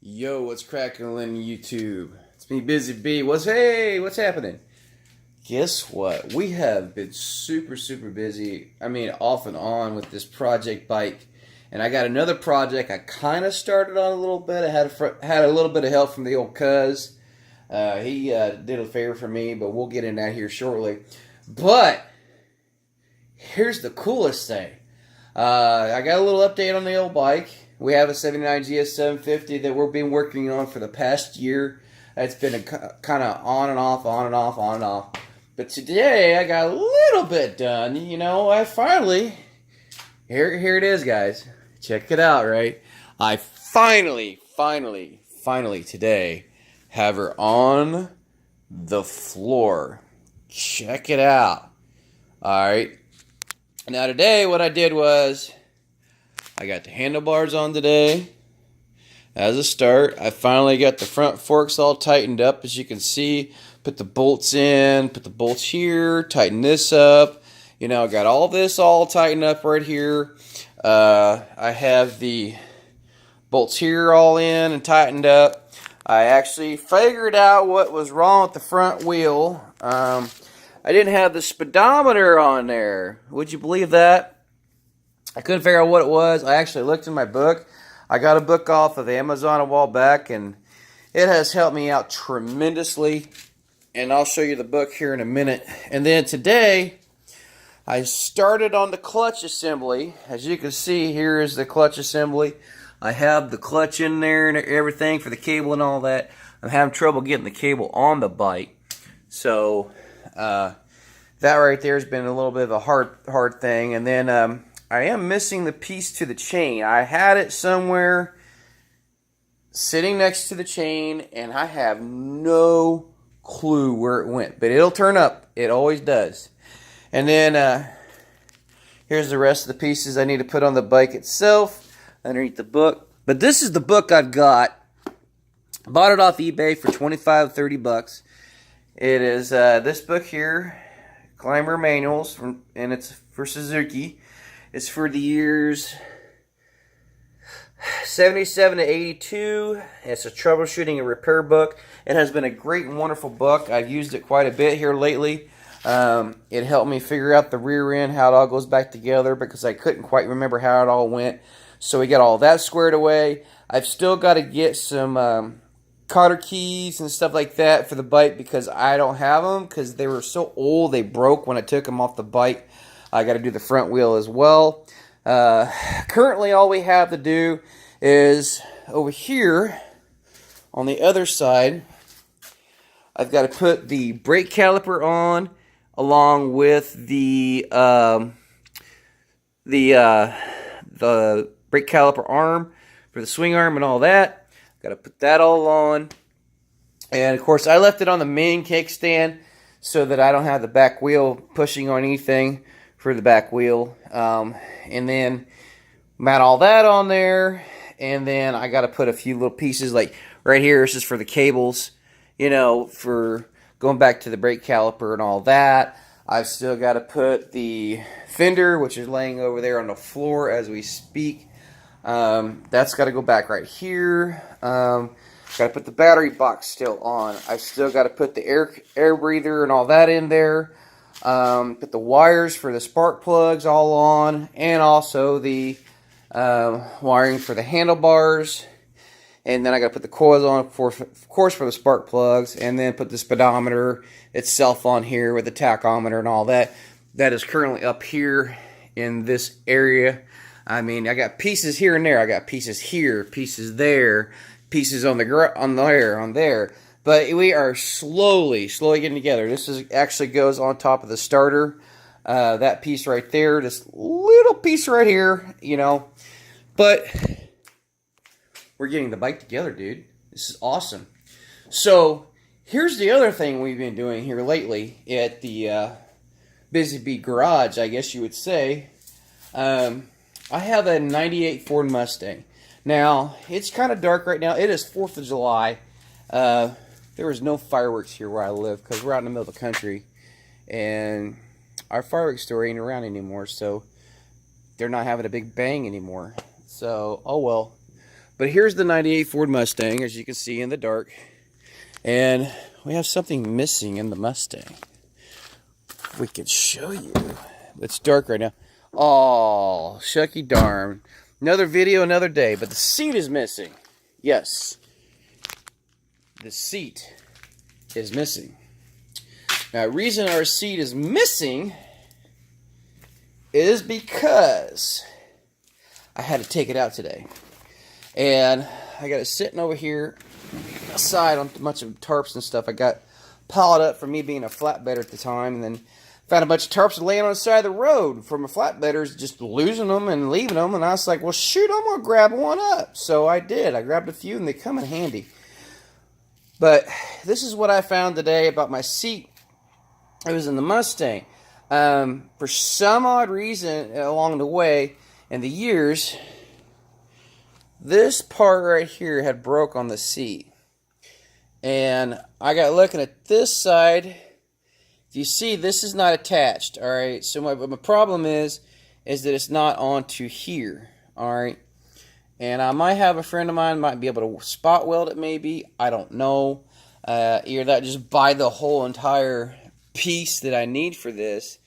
Yo, what's cracking on YouTube? It's me, Busy B. What's happening? Guess what? We have been super busy. I mean, off and on with this project bike, and I got another project I kind of started on a little bit. I had a little bit of help from the old cuz. He did a favor for me, but we'll get in that here shortly. But here's the coolest thing. I got a little update on the old bike. We have a 79 Gs750 that we've been working on for the past year. It's been kind of on and off. But today I got a little bit done. You know, I finally, here it is, guys. Check it out, right? I finally today have her on the floor. Check it out. All right. Now today what I did was I got the handlebars on today as a start. I finally got the front forks all tightened up, as you can see. Put the bolts in, put the bolts here, tighten this up. You know, I got all this all tightened up right here. I have the bolts here all in and tightened up. I actually figured out what was wrong with the front wheel. I didn't have the speedometer on there. Would you believe that? I couldn't figure out what it was. I actually looked in my book. I got a book off of Amazon a while back, and it has helped me out tremendously. And I'll show you the book here in a minute. And then today, I started on the clutch assembly. As you can see, here is the clutch assembly. I have the clutch in there and everything for the cable and all that. I'm having trouble getting the cable on the bike. So, that right there has been a little bit of a hard thing. And then, I am missing the piece to the chain. I had it somewhere sitting next to the chain, and I have no clue where it went. But it'll turn up. It always does. And then here's the rest of the pieces I need to put on the bike itself underneath the book. But this is the book I've got. Bought it off eBay for $25-30. It is this book here, Climber Manuals, and it's for Suzuki. It's for the years 77 to 82. It's a troubleshooting and repair book. It has been a great and wonderful book. I've used it quite a bit here lately. It helped me figure out the rear end, how it all goes back together, because I couldn't quite remember how it all went. So we got all that squared away. I've still got to get some cotter keys and stuff like that for the bike, because I don't have them, because they were so old they broke when I took them off the bike. I got to do the front wheel as well. Currently, all we have to do is over here on the other side. I've got to put the brake caliper on, along with the brake caliper arm for the swing arm and all that. Got to put that all on, and of course, I left it on the main kickstand so that I don't have the back wheel pushing on anything for the back wheel. And then mount all that on there, and then I got to put a few little pieces, like right here. This is for the cables, you know, for going back to the brake caliper and all that. I've still got to put the fender, which is laying over there on the floor as we speak. That's got to go back right here. Got to put the battery box still on. I've still got to put the air breather and all that in there. Put the wires for the spark plugs all on, and also the wiring for the handlebars. And then I got to put the coils on, of course, for the spark plugs, and then put the speedometer itself on here with the tachometer and all that. That is currently up here in this area. I mean, I got pieces here and there. I got pieces here, pieces there, pieces on there. But we are slowly getting together. This actually goes on top of the starter. That piece right there, this little piece right here, you know. But we're getting the bike together, dude. This is awesome. So here's the other thing we've been doing here lately at the Busy Bee Garage, I guess you would say. I have a 98 Ford Mustang. Now, it's kind of dark right now. It is 4th of July. There is no fireworks here where I live, because we're out in the middle of the country, and our fireworks store ain't around anymore, so they're not having a big bang anymore. So, oh well. But here's the 98 Ford Mustang, as you can see in the dark. And we have something missing in the Mustang. We could show you. It's dark right now. Oh, shucky darn. Another video, another day. But the seat is missing. Yes. The seat is missing. Now, the reason our seat is missing is because I had to take it out today. And I got it sitting over here aside on a bunch of tarps and stuff I got piled up from me being a flatbedder at the time, and then found a bunch of tarps laying on the side of the road from a flatbedders, just losing them and leaving them, and I was like, well shoot, I'm going to grab one up. So I did. I grabbed a few and they come in handy. But this is what I found today about my seat. It was in the Mustang. For some odd reason along the way in the years, this part right here had broke on the seat. And I got looking at this side. If you see, this is not attached. Alright, so my problem is that it's not onto here. Alright. And I might have a friend of mine might be able to spot weld it maybe. I don't know. Either that, just buy the whole entire piece that I need for this,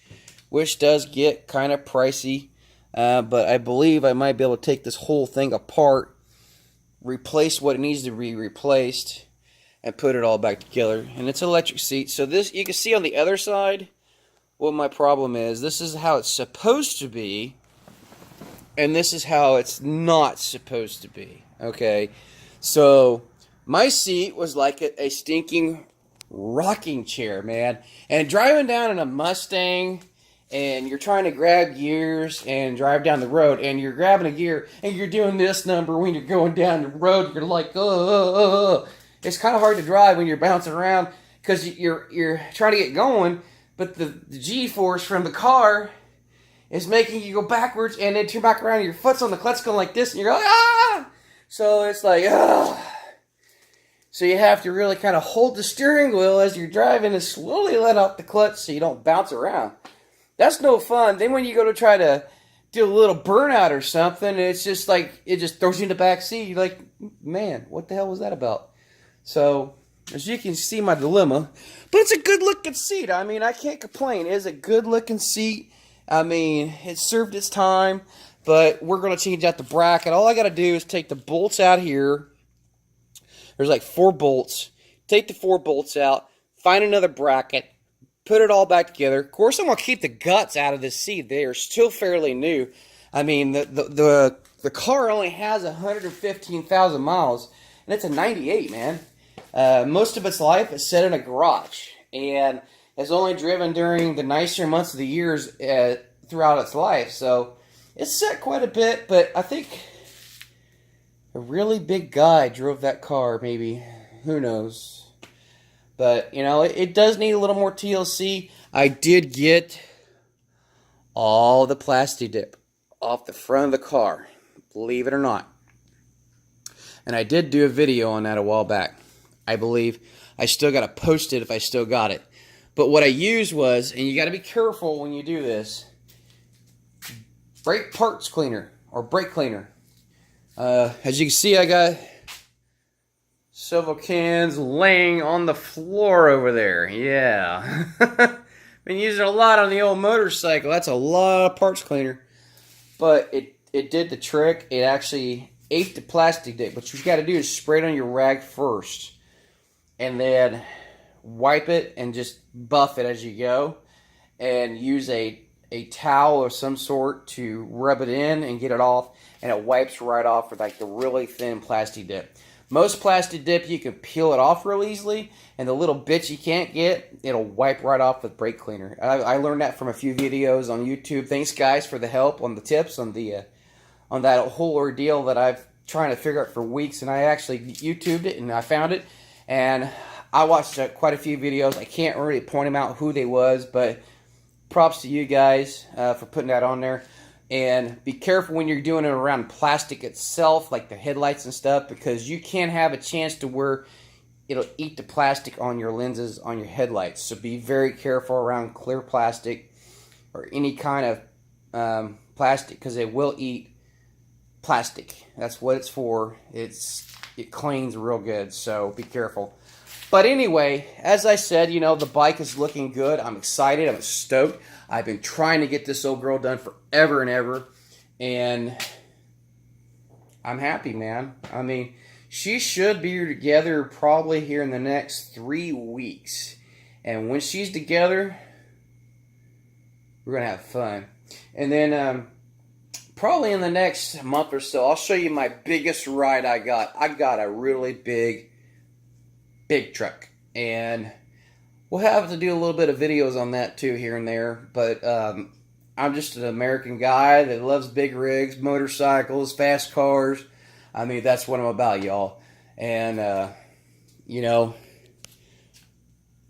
which does get kind of pricey. But I believe I might be able to take this whole thing apart, replace what it needs to be replaced, and put it all back together. And it's an electric seat. So this, you can see on the other side what my problem is. This is how it's supposed to be, and this is how it's not supposed to be. Okay, so my seat was like a stinking rocking chair, man. And driving down in a Mustang, and you're trying to grab gears and drive down the road, and you're grabbing a gear and you're doing this number when you're going down the road. You're like, it's kind of hard to drive when you're bouncing around because you're trying to get going, but the G-force from the car is making you go backwards, and then turn back around and your foot's on the clutch going like this, and you're like, ah! So it's like, ah! So you have to really kind of hold the steering wheel as you're driving and slowly let out the clutch so you don't bounce around. That's no fun. Then when you go to try to do a little burnout or something, it's just like, it just throws you in the back seat. You're like, man, what the hell was that about? So, as you can see my dilemma, but it's a good looking seat. I mean, I can't complain. It is a good looking seat. I mean, it served its time, but we're going to change out the bracket. All I got to do is take the bolts out here. There's like 4 bolts. Take the 4 bolts out, find another bracket, put it all back together. Of course, I'm going to keep the guts out of this seat. They are still fairly new. I mean, the car only has 115,000 miles, and it's a 98, man. Most of its life is set in a garage, and has only driven during the nicer months of the years throughout its life. So it's set quite a bit, but I think a really big guy drove that car, maybe. Who knows? But, you know, it does need a little more TLC. I did get all the plastic dip off the front of the car, believe it or not. And I did do a video on that a while back. I believe I still got to post it if I still got it. But what I used was, and you got to be careful when you do this, brake parts cleaner or brake cleaner. As you can see, I got several cans laying on the floor over there. Yeah. Been using a lot on the old motorcycle. That's a lot of parts cleaner. But it did the trick. It actually ate the plastic dip. What you've got to do is spray it on your rag first, and then wipe it and just buff it as you go, and use a towel of some sort to rub it in and get it off, and it wipes right off with like the really thin plastic dip. Most plastic dip you can peel it off real easily, and the little bits you can't get, it'll wipe right off with brake cleaner. I learned that from a few videos on YouTube. Thanks guys for the help on the tips on that whole ordeal that I've trying to figure out for weeks, and I actually YouTubed it and I found it, and I watched quite a few videos. I can't really point them out who they was, but props to you guys for putting that on there. And be careful when you're doing it around plastic itself, like the headlights and stuff, because you can have a chance to where it'll eat the plastic on your lenses on your headlights. So be very careful around clear plastic or any kind of plastic, because it will eat plastic. That's what it's for. It cleans real good, so be careful. But anyway, as I said, you know, the bike is looking good. I'm excited. I'm stoked. I've been trying to get this old girl done forever and ever, and I'm happy, man. I mean, she should be together probably here in the next 3 weeks. And when she's together, we're going to have fun. And then probably in the next month or so, I'll show you my biggest ride I got. I got a really big truck. And we'll have to do a little bit of videos on that too here and there. But I'm just an American guy that loves big rigs, motorcycles, fast cars. I mean, that's what I'm about, y'all. And, you know,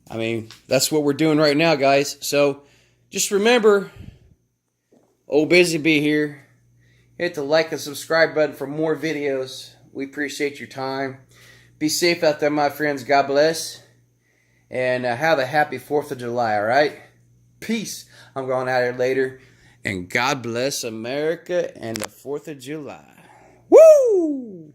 I mean, that's what we're doing right now, guys. So, just remember, old Busy Bee here. Hit the like and subscribe button for more videos. We appreciate your time. Be safe out there, my friends. God bless. And have a happy 4th of July, all right? Peace. I'm going out here later. And God bless America and the 4th of July. Woo!